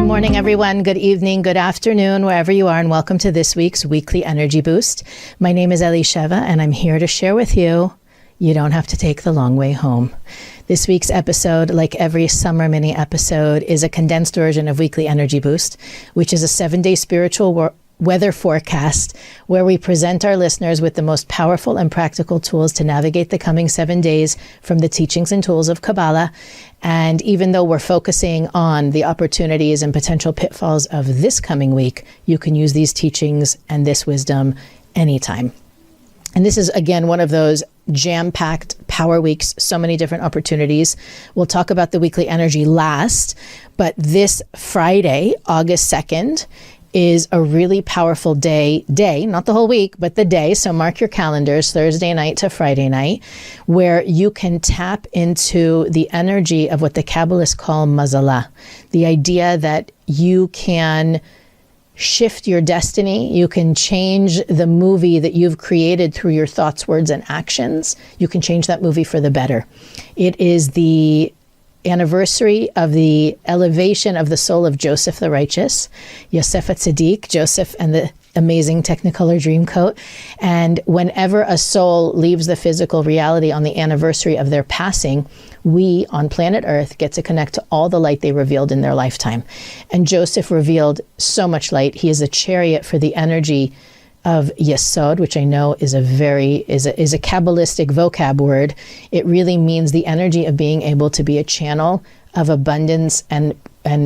morning, everyone. Good evening, good afternoon, wherever you are, and welcome to this week's Weekly Energy Boost. My name is Elisheva, and I'm here to share with you, you don't have to take the long way home. This week's episode, like every summer mini episode, is a condensed version of Weekly Energy Boost, which is a 7-day spiritual weather forecast where we present our listeners with the most powerful and practical tools to navigate the coming 7 days from the teachings and tools of Kabbalah. And even though we're focusing on the opportunities and potential pitfalls of this coming week, you can use these teachings and this wisdom anytime. And this is, again, one of those jam-packed power weeks, so many different opportunities. We'll talk about the weekly energy last, but this Friday, August 2nd, is a really powerful day, not the whole week, but the day. So mark your calendars, Thursday night to Friday night, where you can tap into the energy of what the Kabbalists call mazala, the idea that you can shift your destiny. You can change the movie that you've created through your thoughts, words, and actions. You can change that movie for the better. It is the anniversary of the elevation of the soul of Joseph the Righteous, Yosef Tzaddik, Joseph and the amazing Technicolor Dreamcoat. And whenever a soul leaves the physical reality on the anniversary of their passing, we on planet Earth get to connect to all the light they revealed in their lifetime. And Joseph revealed so much light. He is a chariot for the energy of Yesod, which I know is a Kabbalistic vocab word. It really means the energy of being able to be a channel of abundance and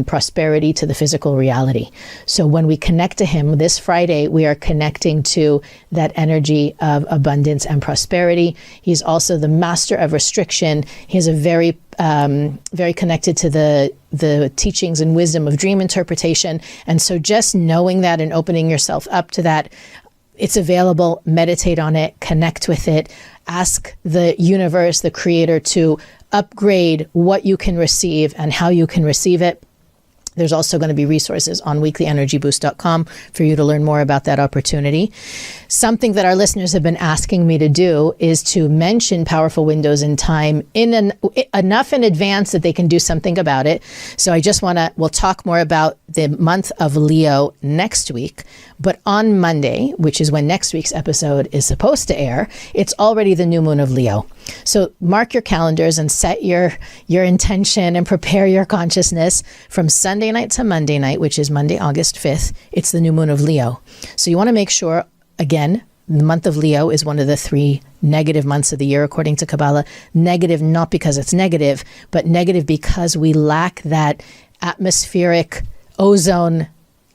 prosperity to the physical reality. So when we connect to him this Friday, we are connecting to that energy of abundance and prosperity. He's also the master of restriction. He is a very connected to the teachings and wisdom of dream interpretation. And so just knowing that and opening yourself up to that, it's available. Meditate on it, connect with it, ask the universe, the creator, to upgrade what you can receive and how you can receive it. There's also going to be resources on weeklyenergyboost.com for you to learn more about that opportunity. Something that our listeners have been asking me to do is to mention powerful windows in time enough in advance that they can do something about it. So I just we'll talk more about the month of Leo next week. But on Monday, which is when next week's episode is supposed to air, it's already the new moon of Leo. So mark your calendars and set your intention and prepare your consciousness from Sunday night to Monday night, which is Monday, August 5th. It's the new moon of Leo. So you want to make sure, again, the month of Leo is one of the 3 negative months of the year, according to Kabbalah. Negative not because it's negative, but negative because we lack that atmospheric ozone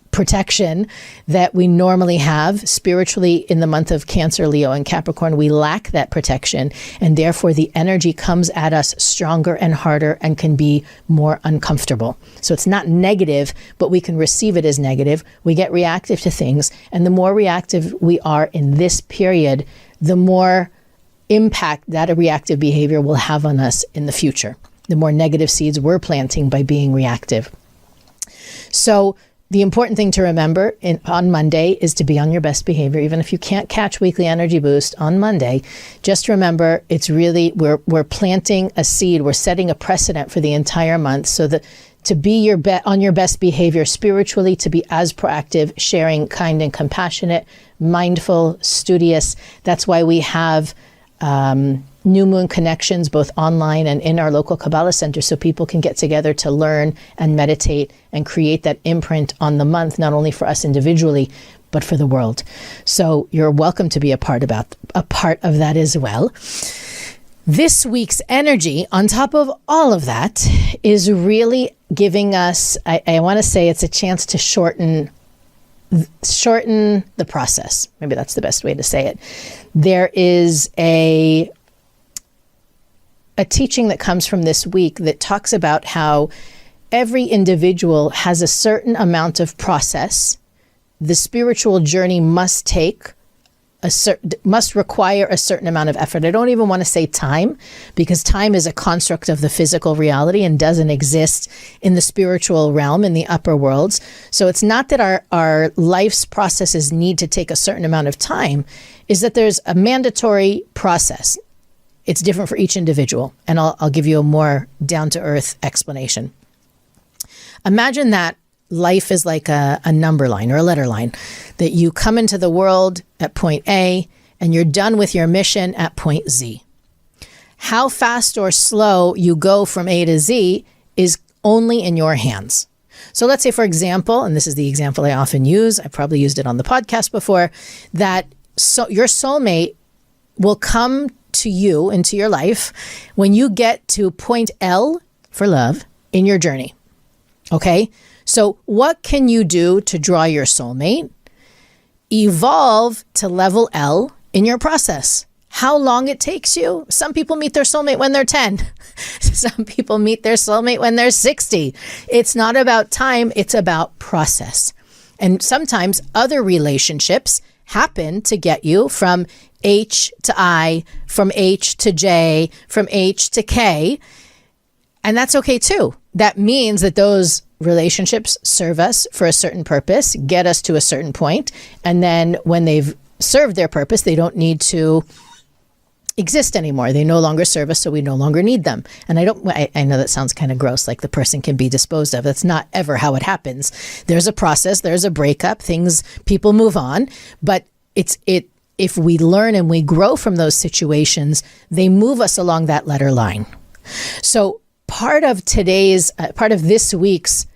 protection that we normally have spiritually in the month of Cancer, Leo, and Capricorn. We lack that protection, and therefore the energy comes at us stronger and harder and can be more uncomfortable. So it's not negative, but we can receive it as negative. We get reactive to things, and the more reactive we are in this period, the more impact that a reactive behavior will have on us in the future. The more negative seeds we're planting by being reactive. So the important thing to remember on Monday is to be on your best behavior. Even if you can't catch Weekly Energy Boost on Monday, just remember it's really, we're planting a seed. We're setting a precedent for the entire month so that to be on your best behavior spiritually, to be as proactive, sharing, kind and compassionate, mindful, studious. That's why we have new moon connections, both online and in our local Kabbalah Centre, so people can get together to learn and meditate and create that imprint on the month, not only for us individually, but for the world. So you're welcome to be a part of that as well. This week's energy, on top of all of that, is really giving us, I want to say it's a chance to shorten the process. Maybe that's the best way to say it. There is a teaching that comes from this week that talks about how every individual has a certain amount of process. The spiritual journey must require a certain amount of effort. I don't even want to say time, because time is a construct of the physical reality and doesn't exist in the spiritual realm, in the upper worlds. So it's not that our life's processes need to take a certain amount of time, is that there's a mandatory process. It's different for each individual, and I'll give you a more down-to-earth explanation. Imagine that life is like a number line or a letter line, that you come into the world at point A and you're done with your mission at point Z. How fast or slow you go from A to Z is only in your hands. So let's say, for example, and this is the example I often use, I probably used it on the podcast before, that your soulmate will come to you into your life when you get to point L for love in your journey. Okay? So what can you do to draw your soulmate? Evolve to level L in your process. How long it takes you? Some people meet their soulmate when they're 10. Some people meet their soulmate when they're 60. It's not about time, it's about process. And sometimes other relationships happen to get you from H to I, from H to J, from H to K. And that's okay too. That means that those relationships serve us for a certain purpose, get us to a certain point, and then when they've served their purpose, they don't need to exist anymore. They no longer serve us, so we no longer need them. And I know that sounds kind of gross, like the person can be disposed of. That's not ever how it happens. There's a process, there's a breakup, people move on, but if we learn and we grow from those situations, they move us along that letter line. So part of this week's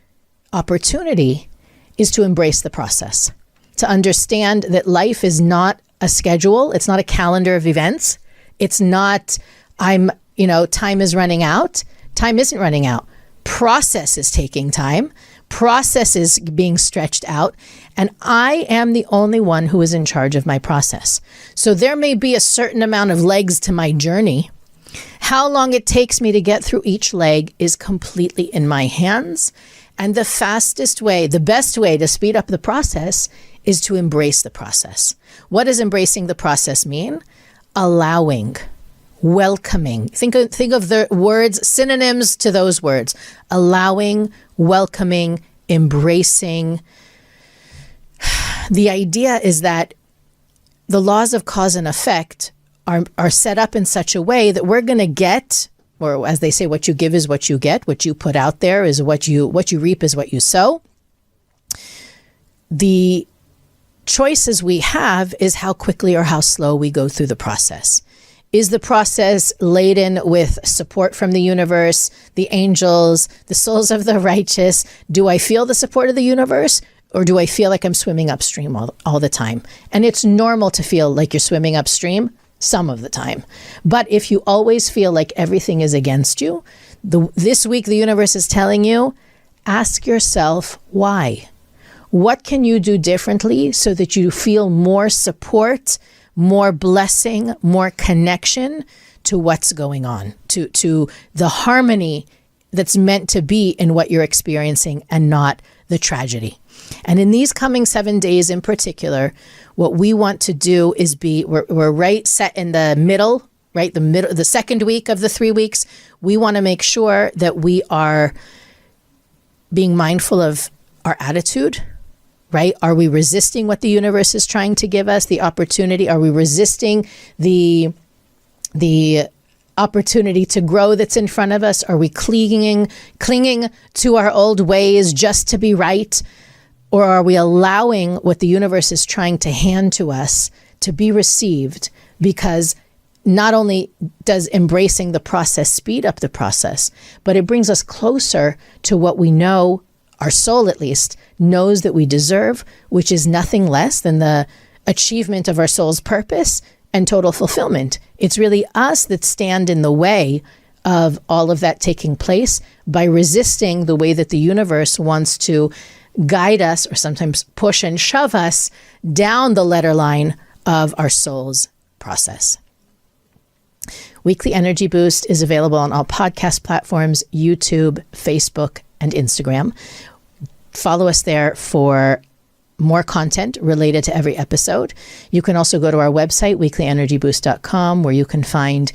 opportunity is to embrace the process, to understand that life is not a schedule. It's not a calendar of events. It's not, time is running out. Time isn't running out. Process is taking time. Process is being stretched out. And I am the only one who is in charge of my process. So there may be a certain amount of legs to my journey. How long it takes me to get through each leg is completely in my hands. And the fastest way, the best way to speed up the process is to embrace the process. What does embracing the process mean? Allowing, welcoming. Think of the words, synonyms to those words. Allowing, welcoming, embracing. The idea is that the laws of cause and effect are set up in such a way that we're going to get, or as they say, what you give is what you get. What you put out there is what you reap is what you sow. The choices we have is how quickly or how slow we go through the process. Is the process laden with support from the universe, the angels, the souls of the righteous? Do I feel the support of the universe, or do I feel like I'm swimming upstream all the time? And it's normal to feel like you're swimming upstream some of the time. But if you always feel like everything is against you, this week the universe is telling you, ask yourself why. What can you do differently so that you feel more support, more blessing, more connection to what's going on, to the harmony that's meant to be in what you're experiencing and not the tragedy. And in these coming 7 days in particular, what we want to do is we're right set in the middle, right? The second week of the 3 weeks. We want to make sure that we are being mindful of our attitude, right? Are we resisting what the universe is trying to give us, the opportunity? Are we resisting the opportunity to grow that's in front of us? Are we clinging to our old ways just to be right? Or are we allowing what the universe is trying to hand to us to be received? Because not only does embracing the process speed up the process, but it brings us closer to what we know, our soul at least, knows that we deserve, which is nothing less than the achievement of our soul's purpose and total fulfillment. It's really us that stand in the way of all of that taking place by resisting the way that the universe wants to guide us, or sometimes push and shove us down the letter line of our soul's process. Weekly Energy Boost is available on all podcast platforms, YouTube, Facebook, and Instagram. Follow us there for more content related to every episode. You can also go to our website, weeklyenergyboost.com, where you can find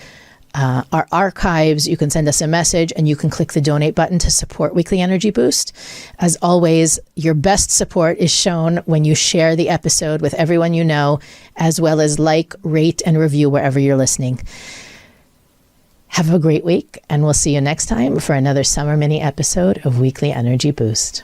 our archives. You can send us a message, and you can click the donate button to support Weekly Energy Boost. As always, your best support is shown when you share the episode with everyone you know, as well as like, rate, and review wherever you're listening. Have a great week, and we'll see you next time for another summer mini episode of Weekly Energy Boost.